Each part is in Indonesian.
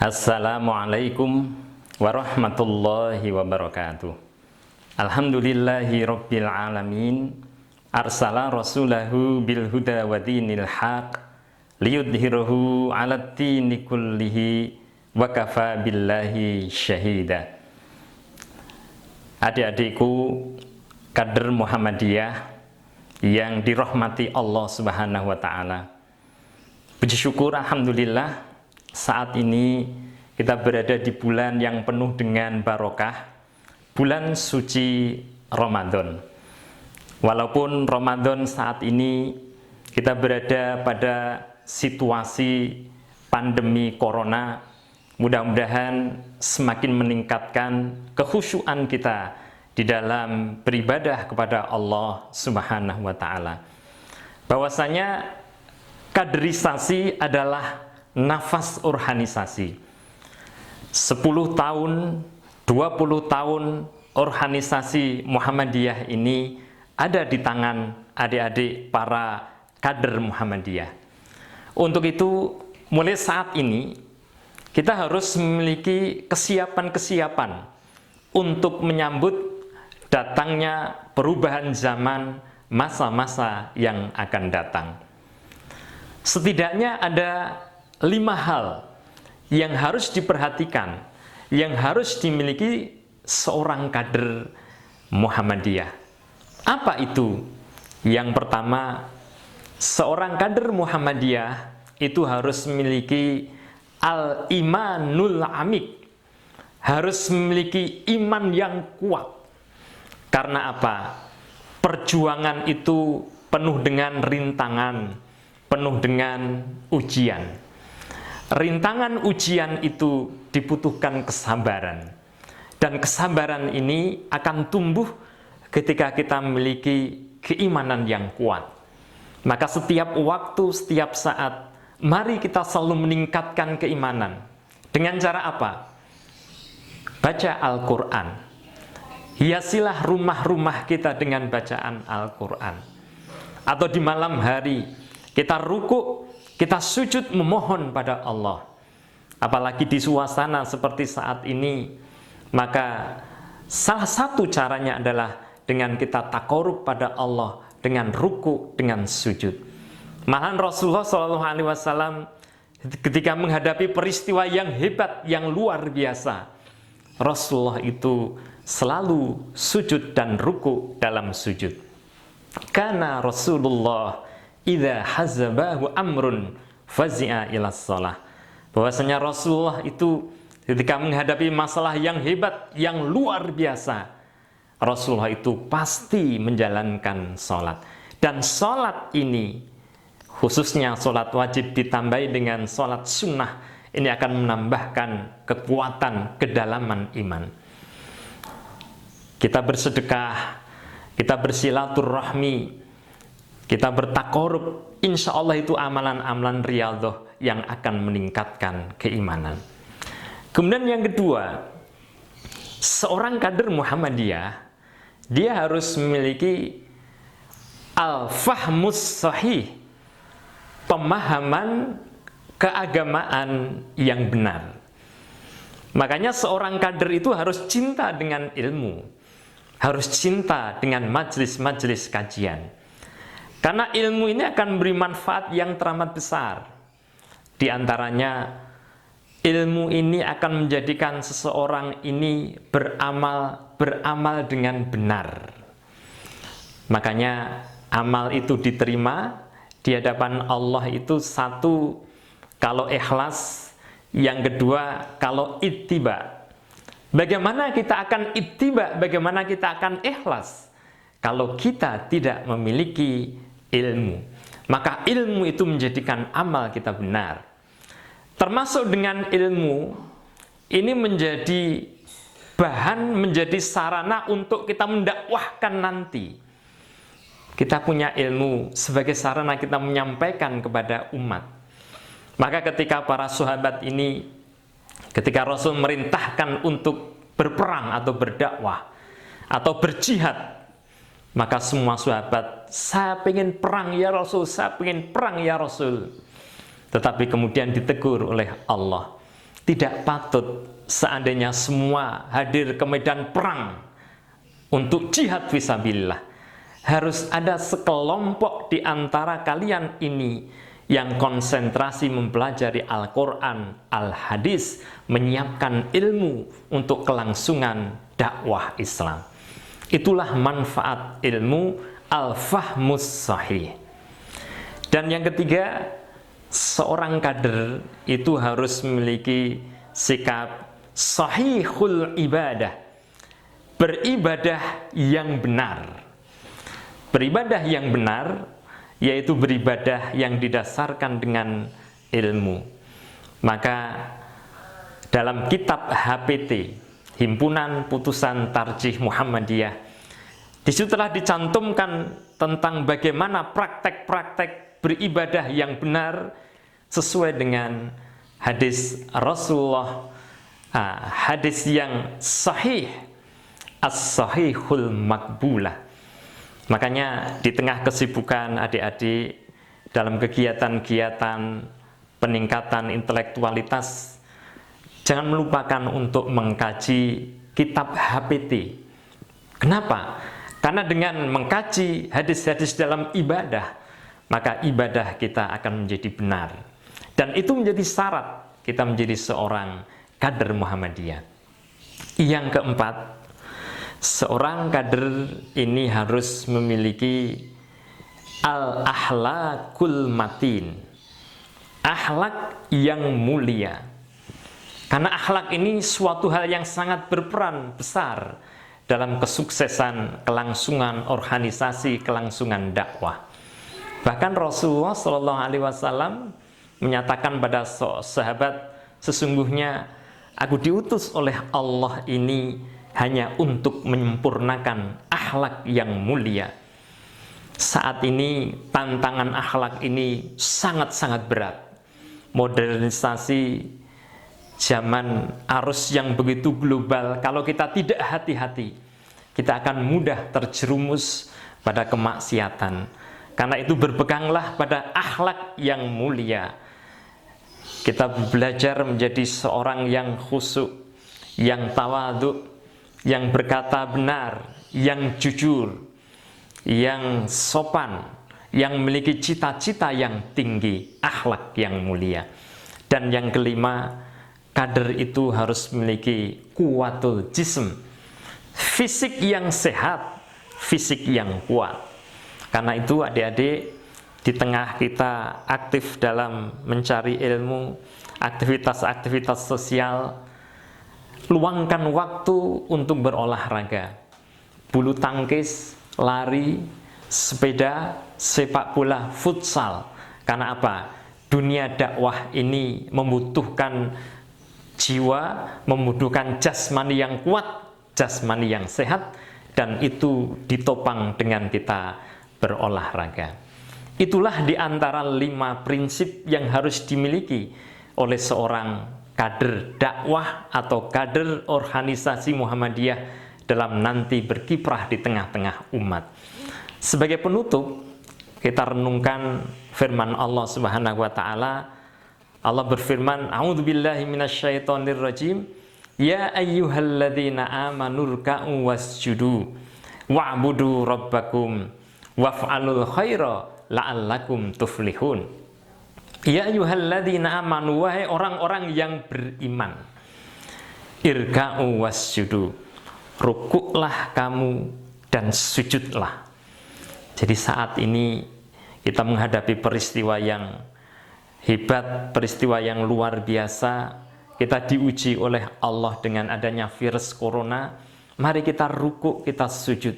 Assalamualaikum warahmatullahi wabarakatuh. Alhamdulillahi rabbil alamin. Arsala rasulahu bil huda wa dinil haq liyudhhirahu 'alad dini kullihi wa kafa billahi syahida. Adik-adikku kader Muhammadiyah yang dirahmati Allah Subhanahu wa taala. Puji syukur alhamdulillah, saat ini kita berada di bulan yang penuh dengan barokah, bulan suci Ramadan. Walaupun Ramadan saat ini kita berada pada situasi pandemi corona, mudah-mudahan semakin meningkatkan kekhusyuan kita di dalam beribadah kepada Allah Subhanahu wa taala. Bahwasanya kaderisasi adalah nafas organisasi. 10 tahun, 20 tahun organisasi Muhammadiyah ini ada di tangan adik-adik para kader Muhammadiyah. Untuk itu, mulai saat ini kita harus memiliki kesiapan-kesiapan untuk menyambut datangnya perubahan zaman, masa-masa yang akan datang. Setidaknya ada 5 hal yang harus diperhatikan, yang harus dimiliki seorang kader Muhammadiyah. Apa itu? Yang pertama, seorang kader Muhammadiyah itu harus memiliki al-imanul amik, harus memiliki iman yang kuat. Karena apa? Perjuangan itu penuh dengan rintangan, penuh dengan ujian. Rintangan ujian itu dibutuhkan kesabaran. Dan kesabaran ini akan tumbuh ketika kita memiliki keimanan yang kuat. Maka setiap waktu, setiap saat, mari kita selalu meningkatkan keimanan. Dengan cara apa? Baca Al-Quran. Hiasilah rumah-rumah kita dengan bacaan Al-Quran. Atau di malam hari, kita ruku, kita sujud memohon pada Allah. Apalagi di suasana seperti saat ini, maka salah satu caranya adalah dengan kita takarub pada Allah, dengan ruku, dengan sujud. Malahan Rasulullah SAW ketika menghadapi peristiwa yang hebat, yang luar biasa, Rasulullah itu selalu sujud dan ruku dalam sujud. Karena Rasulullah idza hazabahu amrun fazi'a ila shalah. Bahwasanya Rasulullah itu ketika menghadapi masalah yang hebat, yang luar biasa, Rasulullah itu pasti menjalankan sholat. Dan sholat ini, khususnya sholat wajib ditambahi dengan sholat sunnah, ini akan menambahkan kekuatan, kedalaman iman. Kita bersedekah, kita bersilaturahmi, kita bertakarub, insya Allah itu amalan-amalan riyadhah yang akan meningkatkan keimanan. Kemudian yang kedua, seorang kader Muhammadiyah, dia harus memiliki al-fahmus sahih, pemahaman keagamaan yang benar. Makanya seorang kader itu harus cinta dengan ilmu, harus cinta dengan majelis-majelis kajian. Karena ilmu ini akan beri manfaat yang teramat besar. Di antaranya, ilmu ini akan menjadikan seseorang ini beramal dengan benar. Makanya amal itu diterima di hadapan Allah itu satu, kalau ikhlas, yang kedua kalau ittiba. Bagaimana kita akan ittiba, bagaimana kita akan ikhlas kalau kita tidak memiliki ilmu? Maka ilmu itu menjadikan amal kita benar. Termasuk dengan ilmu ini menjadi bahan, menjadi sarana untuk kita mendakwahkan nanti. Kita punya ilmu sebagai sarana kita menyampaikan kepada umat. Maka ketika para sahabat ini, ketika Rasul merintahkan untuk berperang atau berdakwah atau berjihad, maka semua sahabat, saya pengen perang ya Rasul, saya pengen perang ya Rasul. Tetapi kemudian ditegur oleh Allah, tidak patut seandainya semua hadir ke medan perang untuk jihad fisabilillah. Harus ada sekelompok di antara kalian ini yang konsentrasi mempelajari Al-Quran, Al-Hadis, menyiapkan ilmu untuk kelangsungan dakwah Islam. Itulah manfaat ilmu al-fahmus sahih. Dan yang ketiga, seorang kader itu harus memiliki sikap sahihul ibadah, beribadah yang benar. Beribadah yang benar yaitu beribadah yang didasarkan dengan ilmu. Maka dalam kitab HPT, Himpunan Putusan Tarjih Muhammadiyah, di situ telah dicantumkan tentang bagaimana praktek-praktek beribadah yang benar sesuai dengan hadis Rasulullah, hadis yang sahih, as-sahihul makbulah. Makanya di tengah kesibukan adik-adik dalam kegiatan-kegiatan peningkatan intelektualitas, jangan melupakan untuk mengkaji kitab HPT. Kenapa? Karena dengan mengkaji hadis-hadis dalam ibadah, maka ibadah kita akan menjadi benar. Dan itu menjadi syarat kita menjadi seorang kader Muhammadiyah. Yang keempat, seorang kader ini harus memiliki al-ahlakul matin, akhlak yang mulia. Karena akhlak ini suatu hal yang sangat berperan besar dalam kesuksesan kelangsungan organisasi, kelangsungan dakwah. Bahkan Rasulullah SAW menyatakan pada sahabat, sesungguhnya aku diutus oleh Allah ini hanya untuk menyempurnakan akhlak yang mulia. Saat ini tantangan akhlak ini sangat-sangat berat. Modernisasi zaman arus yang begitu global, kalau kita tidak hati-hati, kita akan mudah terjerumus pada kemaksiatan. Karena itu berpeganglah pada akhlak yang mulia. Kita belajar menjadi seorang yang khusyuk, yang tawadhu, yang berkata benar, yang jujur, yang sopan, yang memiliki cita-cita yang tinggi, akhlak yang mulia. Dan yang kelima, kader itu harus memiliki kuwatul jism, fisik yang sehat, fisik yang kuat. Karena itu adik-adik, di tengah kita aktif dalam mencari ilmu, aktivitas-aktivitas sosial, luangkan waktu untuk berolahraga, bulu tangkis, lari, sepeda, sepak bola, futsal. Karena apa? Dunia dakwah ini membutuhkan jiwa, membutuhkan jasmani yang kuat, jasmani yang sehat, dan itu ditopang dengan kita berolahraga. Itulah di antara 5 prinsip yang harus dimiliki oleh seorang kader dakwah atau kader organisasi Muhammadiyah dalam nanti berkiprah di tengah-tengah umat. Sebagai penutup, kita renungkan firman Allah Subhanahu wa taala. Allah berfirman, "A'udzubillahi minasyaitonirrajim. Ya ayyuhalladzina amanu ruk'u wasjudu wa'budu rabbakum waf'alul khaira la'allakum tuflihun." Ya ayyuhalladzina amanu, wahai orang-orang yang beriman, irka'u wasjudu, rukuklah kamu dan sujudlah. Jadi saat ini kita menghadapi peristiwa yang hebat, peristiwa yang luar biasa. Kita diuji oleh Allah dengan adanya virus corona. Mari kita rukuk, kita sujud,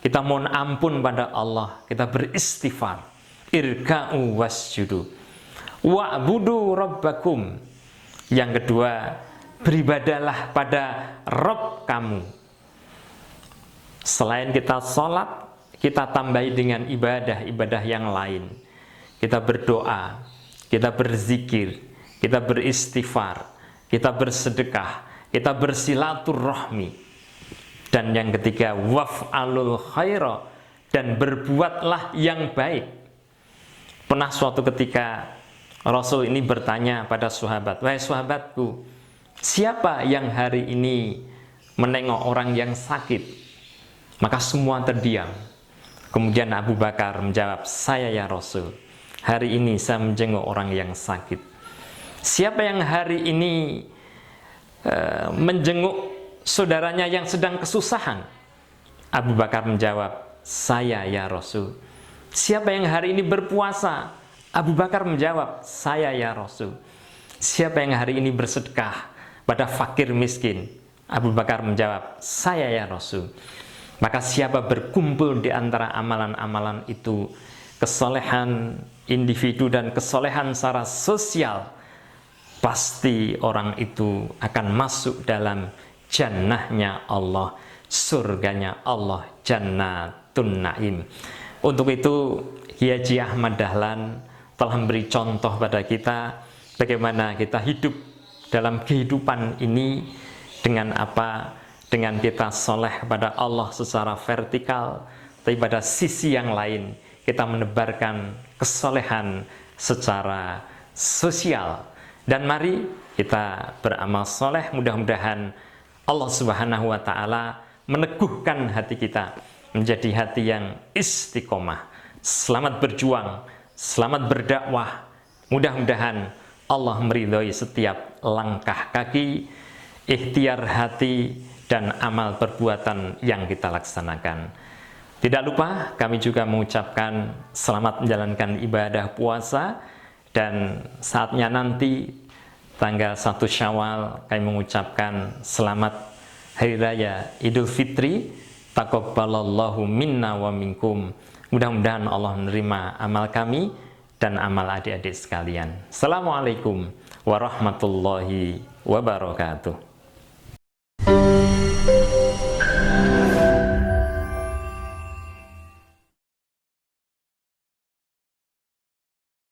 kita mohon ampun pada Allah, kita beristighfar. Irka'u wasjudu wa'budu rabbakum. Yang kedua, beribadalah pada Rabb kamu. Selain kita sholat, kita tambahi dengan ibadah-ibadah yang lain. Kita berdoa, kita berzikir, kita beristighfar, kita bersedekah, kita bersilaturahmi. Dan yang ketiga, waf'alul khaira, dan berbuatlah yang baik. Pernah suatu ketika Rasul ini bertanya pada sahabat, wahai sahabatku, Siapa yang hari ini menengok orang yang sakit? Maka semua terdiam. Kemudian Abu Bakar menjawab, saya ya Rasul. Hari ini saya menjenguk orang yang sakit. Siapa yang hari ini menjenguk saudaranya yang sedang kesusahan? Abu Bakar menjawab, saya ya Rasul. Siapa yang hari ini berpuasa? Abu Bakar menjawab, saya ya Rasul. Siapa yang hari ini bersedekah pada fakir miskin? Abu Bakar menjawab, saya ya Rasul. Maka siapa berkumpul di antara amalan-amalan itu, kesolehan individu dan kesolehan secara sosial, pasti orang itu akan masuk dalam jannahnya Allah, surganya Allah, Jannatun Naim. Untuk itu Kiai Haji Ahmad Dahlan telah memberi contoh pada kita bagaimana kita hidup dalam kehidupan ini dengan apa? Dengan kita soleh kepada Allah secara vertikal, tapi pada sisi yang lain kita menebarkan kesolehan secara sosial. Dan mari kita beramal soleh, mudah-mudahan Allah Subhanahu wa Ta'ala meneguhkan hati kita menjadi hati yang istiqomah. Selamat berjuang, selamat berdakwah. Mudah-mudahan Allah meridhoi setiap langkah kaki, ikhtiar hati, dan amal perbuatan yang kita laksanakan. Tidak lupa kami juga mengucapkan selamat menjalankan ibadah puasa, dan saatnya nanti tanggal 1 Syawal kami mengucapkan selamat Hari Raya Idul Fitri. Taqabbalallahu minna wa minkum. Mudah-mudahan Allah menerima amal kami dan amal adik-adik sekalian. Assalamualaikum warahmatullahi wabarakatuh.